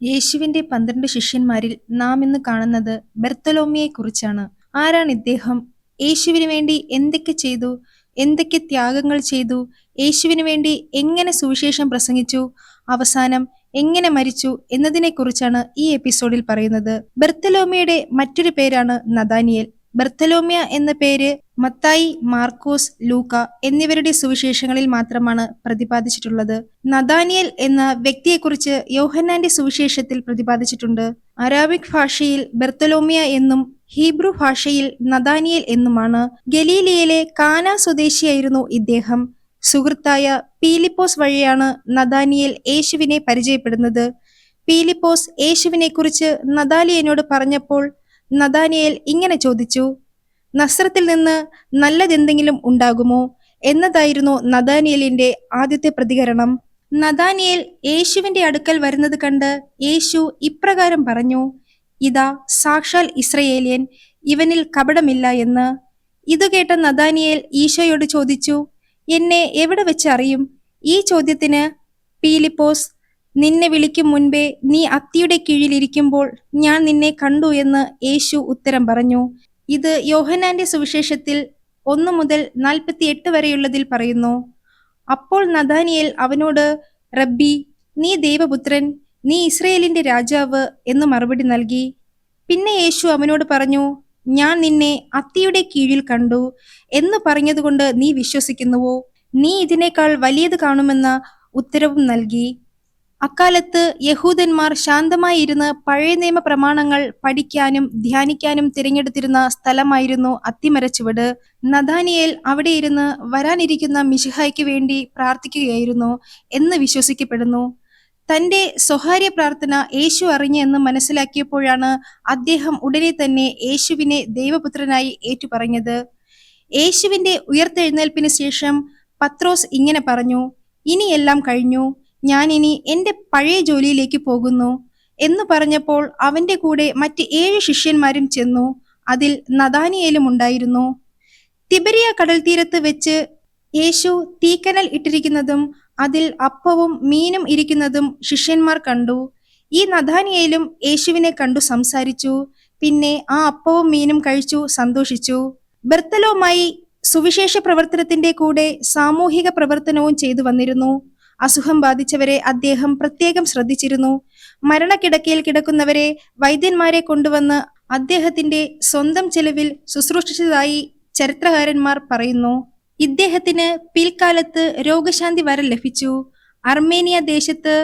യേശുവിന്റെ 12 ശിഷ്യന്മാരിൽ നാം ഇന്ന് കാണുന്നത് ബർത്തലോമ്യയെക്കുറിച്ചാണ്. ആരാണ് ഇദ്ദേഹം? യേശുവിന് വേണ്ടി എന്തൊക്കെ ചെയ്തു? എന്തൊക്കെ ത്യാഗങ്ങൾ ചെയ്തു? യേശുവിന് വേണ്ടി എങ്ങനെ സുവിശേഷം പ്രസംഗിച്ചു? അവസാനം എങ്ങനെ മരിച്ചു എന്നതിനെക്കുറിച്ചാണ് ഈ എപ്പിസോഡിൽ പറയുന്നത്. ബർത്തലോമ്യയുടെ മറ്റൊരു പേരാണ് നഥാനിയേൽ. ബർത്തലോമ്യ എന്ന പേര് മത്തായി, മാർക്കോസ്, ലൂക്ക എന്നിവരുടെ സുവിശേഷങ്ങളിൽ മാത്രമാണ് പ്രതിപാദിച്ചിട്ടുള്ളത്. നഥാനിയേൽ എന്ന വ്യക്തിയെക്കുറിച്ച് യോഹന്നാന്റെ സുവിശേഷത്തിൽ പ്രതിപാദിച്ചിട്ടുണ്ട്. അരാബിക് ഭാഷയിൽ ബർത്തലോമ്യ എന്നും ഹീബ്രു ഭാഷയിൽ നഥാനിയേൽ എന്നുമാണ്. ഗലീലിയയിലെ കാന സ്വദേശിയായിരുന്നു ഇദ്ദേഹം. സുഹൃത്തായ പീലിപ്പോസ് വഴിയാണ് നഥാനിയേൽ യേശുവിനെ പരിചയപ്പെടുന്നത്. പീലിപ്പോസ് യേശുവിനെക്കുറിച്ച് നഥാനിയേലിനോട് പറഞ്ഞപ്പോൾ നഥാനിയേൽ ഇങ്ങനെ ചോദിച്ചു: നസ്രത്തിൽ നിന്ന് നല്ലതെന്തെങ്കിലും ഉണ്ടാകുമോ എന്നതായിരുന്നു നഥാനിയേലിന്റെ ആദ്യത്തെ പ്രതികരണം. നഥാനിയേൽ യേശുവിന്റെ അടുക്കൽ വരുന്നത് കണ്ട് യേശു ഇപ്രകാരം പറഞ്ഞു: ഇതാ സാക്ഷാൽ ഇസ്രയേലിയൻ, ഇവനിൽ കപടമില്ല എന്ന്. ഇതു കേട്ട നഥാനിയേൽ ഈശോയോട് ചോദിച്ചു: എന്നെ എവിടെ വെച്ച് അറിയും? ഈ ചോദ്യത്തിന് പീലിപ്പോസ്: നിന്നെ വിളിക്കും മുൻപേ നീ അത്തിയുടെ കീഴിലിരിക്കുമ്പോൾ ഞാൻ നിന്നെ കണ്ടു എന്ന് യേശു ഉത്തരം പറഞ്ഞു. ഇത് യോഹന്നാന്റെ സുവിശേഷത്തിൽ 1 മുതൽ 48 വരെയുള്ളതിൽ പറയുന്നു. അപ്പോൾ നഥാനിയേൽ അവനോട്: റബ്ബി, നീ ദൈവപുത്രൻ, നീ ഇസ്രയേലിന്റെ രാജാവ് എന്ന് മറുപടി നൽകി. പിന്നെ യേശു അവനോട് പറഞ്ഞു: ഞാൻ നിന്നെ അത്തിയുടെ കീഴിൽ കണ്ടു എന്ന് പറഞ്ഞതുകൊണ്ട് നീ വിശ്വസിക്കുന്നുവോ? നീ ഇതിനേക്കാൾ വലിയത് കാണുമെന്ന ഉത്തരവും നൽകി. അക്കാലത്ത് യഹൂദന്മാർ ശാന്തമായിരുന്ന് പഴയ നിയമ പ്രമാണങ്ങൾ പഠിക്കാനും ധ്യാനിക്കാനും തിരഞ്ഞെടുത്തിരുന്ന സ്ഥലമായിരുന്നു അത്തിമരച്ചുവട്. നഥാനിയേൽ അവിടെ ഇരുന്ന് വരാനിരിക്കുന്ന മിശിഹായ്ക്ക് വേണ്ടി പ്രാർത്ഥിക്കുകയായിരുന്നു എന്ന് വിശ്വസിക്കപ്പെടുന്നു. തന്റെ സ്വകാര്യ പ്രാർത്ഥന യേശു അറിഞ്ഞെന്ന് മനസ്സിലാക്കിയപ്പോഴാണ് അദ്ദേഹം ഉടനെ തന്നെ യേശുവിനെ ദൈവപുത്രനായി ഏറ്റുപറഞ്ഞത്. യേശുവിന്റെ ഉയർത്തെഴുന്നേൽപ്പിന് ശേഷം പത്രോസ് ഇങ്ങനെ പറഞ്ഞു: ഇനിയെല്ലാം കഴിഞ്ഞു, ഞാൻ ഇനി എന്റെ പഴയ ജോലിയിലേക്ക് പോകുന്നു എന്ന് പറഞ്ഞപ്പോൾ അവന്റെ കൂടെ മറ്റ് 7 ശിഷ്യന്മാരും ചെന്നു. അതിൽ നഥാനിയേലും ഉണ്ടായിരുന്നു. തിബരിയ കടൽ തീരത്ത് വെച്ച് യേശു തീക്കനൽ ഇട്ടിരിക്കുന്നതും അതിൽ അപ്പവും മീനും ഇരിക്കുന്നതും ശിഷ്യന്മാർ കണ്ടു. ഈ നഥാനിയേലും യേശുവിനെ കണ്ടു സംസാരിച്ചു. പിന്നെ ആ അപ്പവും മീനും കഴിച്ചു സന്തോഷിച്ചു. ബർത്തലോമായി സുവിശേഷ പ്രവർത്തനത്തിന്റെ കൂടെ സാമൂഹിക പ്രവർത്തനവും ചെയ്തു വന്നിരുന്നു. അസുഖം ബാധിച്ചവരെ അദ്ദേഹം പ്രത്യേകം ശ്രദ്ധിച്ചിരുന്നു. മരണക്കിടക്കയിൽ കിടക്കുന്നവരെ വൈദ്യന്മാരെ കൊണ്ടുവന്ന് അദ്ദേഹത്തിന്റെ സ്വന്തം ചെലവിൽ ശുശ്രൂഷിച്ചതായി ചരിത്രകാരന്മാർ പറയുന്നു. ഇദ്ദേഹത്തിന് പിൽക്കാലത്ത് രോഗശാന്തി വരം ലഭിച്ചു. അർമേനിയ ദേശത്ത്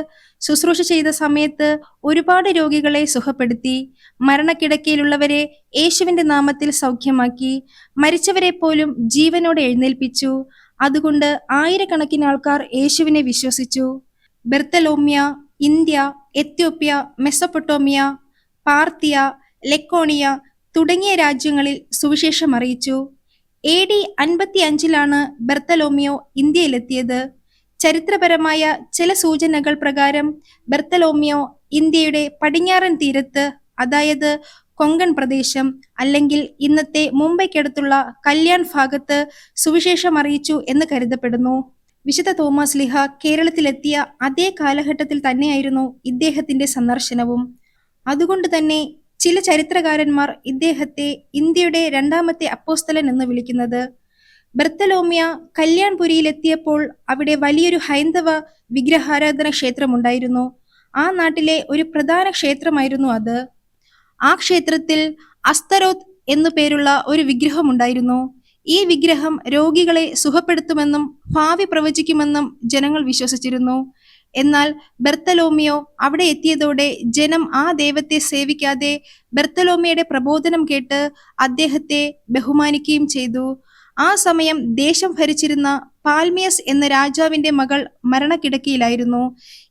ശുശ്രൂഷ ചെയ്ത സമയത്ത് ഒരുപാട് രോഗികളെ സുഖപ്പെടുത്തി. മരണക്കിടക്കയിലുള്ളവരെ യേശുവിന്റെ നാമത്തിൽ സൗഖ്യമാക്കി. മരിച്ചവരെ പോലും ജീവനോടെ എഴുന്നേൽപ്പിച്ചു. അതുകൊണ്ട് ആയിരക്കണക്കിന് ആൾക്കാർ യേശുവിനെ വിശ്വസിച്ചു. ബർത്തലോമ്യ ഇന്ത്യ, എത്യോപ്യ, മെസൊപ്പൊട്ടോമിയ, പാർത്തിയ, ലെക്കോണിയ തുടങ്ങിയ രാജ്യങ്ങളിൽ സുവിശേഷം അറിയിച്ചു. AD 55 ബർത്തലോമ്യോ ഇന്ത്യയിലെത്തിയത്. ചരിത്രപരമായ ചില സൂചനകൾ പ്രകാരം ബർത്തലോമ്യോ ഇന്ത്യയുടെ പടിഞ്ഞാറൻ തീരത്ത്, അതായത് കൊങ്കൺ പ്രദേശം അല്ലെങ്കിൽ ഇന്നത്തെ മുംബൈക്കടുത്തുള്ള കല്യാൺ ഭാഗത്ത് സുവിശേഷം അറിയിച്ചു എന്ന് കരുതപ്പെടുന്നു. വിശുദ്ധ തോമസ് ലീഹ കേരളത്തിലെത്തിയ അതേ കാലഘട്ടത്തിൽ തന്നെയായിരുന്നു ഇദ്ദേഹത്തിന്റെ സന്ദർശനവും. അതുകൊണ്ട് തന്നെ ചില ചരിത്രകാരന്മാർ ഇദ്ദേഹത്തെ ഇന്ത്യയുടെ 2ാമത്തെ അപ്പോസ്തലൻ എന്ന് വിളിക്കുന്നത്. ബർത്തലോമ്യ കല്യാൺപുരിയിലെത്തിയപ്പോൾ അവിടെ വലിയൊരു ഹൈന്ദവ വിഗ്രഹാരാധന ക്ഷേത്രമുണ്ടായിരുന്നു. ആ നാട്ടിലെ ഒരു പ്രധാന ക്ഷേത്രമായിരുന്നു അത്. ആ ക്ഷേത്രത്തിൽ അസ്തരോത്ത് എന്നു പേരുള്ള ഒരു വിഗ്രഹം ഉണ്ടായിരുന്നു. ഈ വിഗ്രഹം രോഗികളെ സുഖപ്പെടുത്തുമെന്നും ഭാവി പ്രവചിക്കുമെന്നും ജനങ്ങൾ വിശ്വസിച്ചിരുന്നു. എന്നാൽ ബർത്തലോമ്യോ അവിടെ എത്തിയതോടെ ജനം ആ ദൈവത്തെ സേവിക്കാതെ ബർത്തലോമ്യയുടെ പ്രബോധനം കേട്ട് അദ്ദേഹത്തെ ബഹുമാനിക്കുകയും ചെയ്തു. ആ സമയം ദേശം ഭരിച്ചിരുന്ന പാൽമിയസ് എന്ന രാജാവിന്റെ മകൾ മരണക്കിടക്കയിലായിരുന്നു.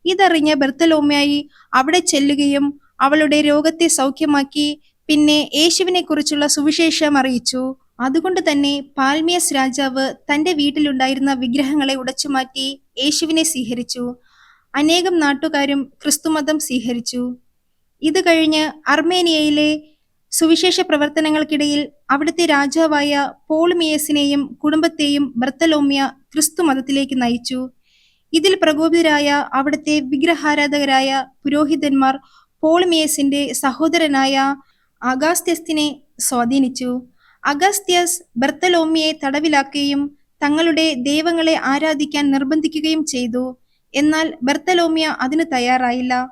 ഇതറിഞ്ഞ ബർത്തലോമ്യായി അവിടെ ചെല്ലുകയും അവളുടെ രോഗത്തെ സൗഖ്യമാക്കി. പിന്നെ യേശുവിനെ കുറിച്ചുള്ള സുവിശേഷം അറിയിച്ചു. അതുകൊണ്ട് തന്നെ പാൽമിയസ് രാജാവ് തന്റെ വീട്ടിലുണ്ടായിരുന്ന വിഗ്രഹങ്ങളെ ഉടച്ചുമാറ്റി യേശുവിനെ സ്വീകരിച്ചു. അനേകം നാട്ടുകാരും ക്രിസ്തുമതം സ്വീകരിച്ചു. ഇത് കഴിഞ്ഞ് അർമേനിയയിലെ സുവിശേഷ പ്രവർത്തനങ്ങൾക്കിടയിൽ അവിടുത്തെ രാജാവായ പോൾമിയസിനെയും കുടുംബത്തെയും ബർത്തലോമ്യ ക്രിസ്തു മതത്തിലേക്ക് നയിച്ചു. ഇതിൽ പ്രകോപിതരായ അവിടുത്തെ വിഗ്രഹാരാധകരായ പുരോഹിതന്മാർ പോളിമിയസിന്റെ സഹോദരനായ അഗാസ്ത്യസിനെ സ്വാധീനിച്ചു. അഗസ്ത്യസ് ബർത്തലോമിയെ തടവിലാക്കുകയും തങ്ങളുടെ ദൈവങ്ങളെ ആരാധിക്കാൻ നിർബന്ധിക്കുകയും ചെയ്തു. എന്നാൽ ബർത്തലോമിയ അതിന് തയ്യാറായില്ല.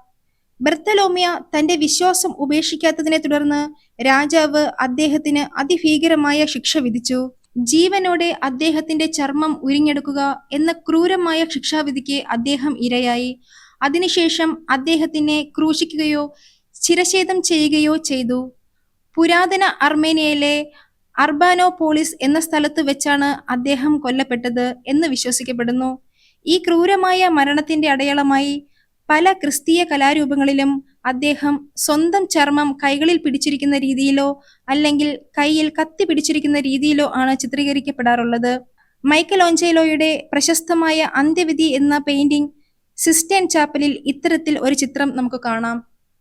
ബർത്തലോമിയ തന്റെ വിശ്വാസം ഉപേക്ഷിക്കാത്തതിനെ തുടർന്ന് രാജാവ് അദ്ദേഹത്തിന് അതിഭീകരമായ ശിക്ഷ വിധിച്ചു. ജീവനോടെ അദ്ദേഹത്തിന്റെ ചർമ്മം ഉരിഞ്ഞെടുക്കുക എന്ന ക്രൂരമായ ശിക്ഷാവിധിക്ക് അദ്ദേഹം ഇരയായി. അതിനുശേഷം അദ്ദേഹത്തിനെ ക്രൂശിക്കുകയോ ശിരച്ഛേദം ചെയ്യുകയോ ചെയ്തു. പുരാതന അർമേനിയയിലെ അർബാനോപോളിസ് എന്ന സ്ഥലത്ത് വെച്ചാണ് അദ്ദേഹം കൊല്ലപ്പെട്ടത് എന്ന് വിശ്വസിക്കപ്പെടുന്നു. ഈ ക്രൂരമായ മരണത്തിന്റെ അടയാളമായി പല ക്രിസ്തീയ കലാരൂപങ്ങളിലും അദ്ദേഹം സ്വന്തം ചർമ്മം കൈകളിൽ പിടിച്ചിരിക്കുന്ന രീതിയിലോ അല്ലെങ്കിൽ കയ്യിൽ കത്തി പിടിച്ചിരിക്കുന്ന രീതിയിലോ ആണ് ചിത്രീകരിക്കപ്പെടാറുള്ളത്. മൈക്കലോഞ്ചലോയുടെ പ്രശസ്തമായ അന്ത്യവിധി എന്ന പെയിന്റിംഗ് സിസ്റ്റൈൻ ചാപ്പലിൽ ഇത്തരത്തിൽ ഒരു ചിത്രം നമുക്ക് കാണാം.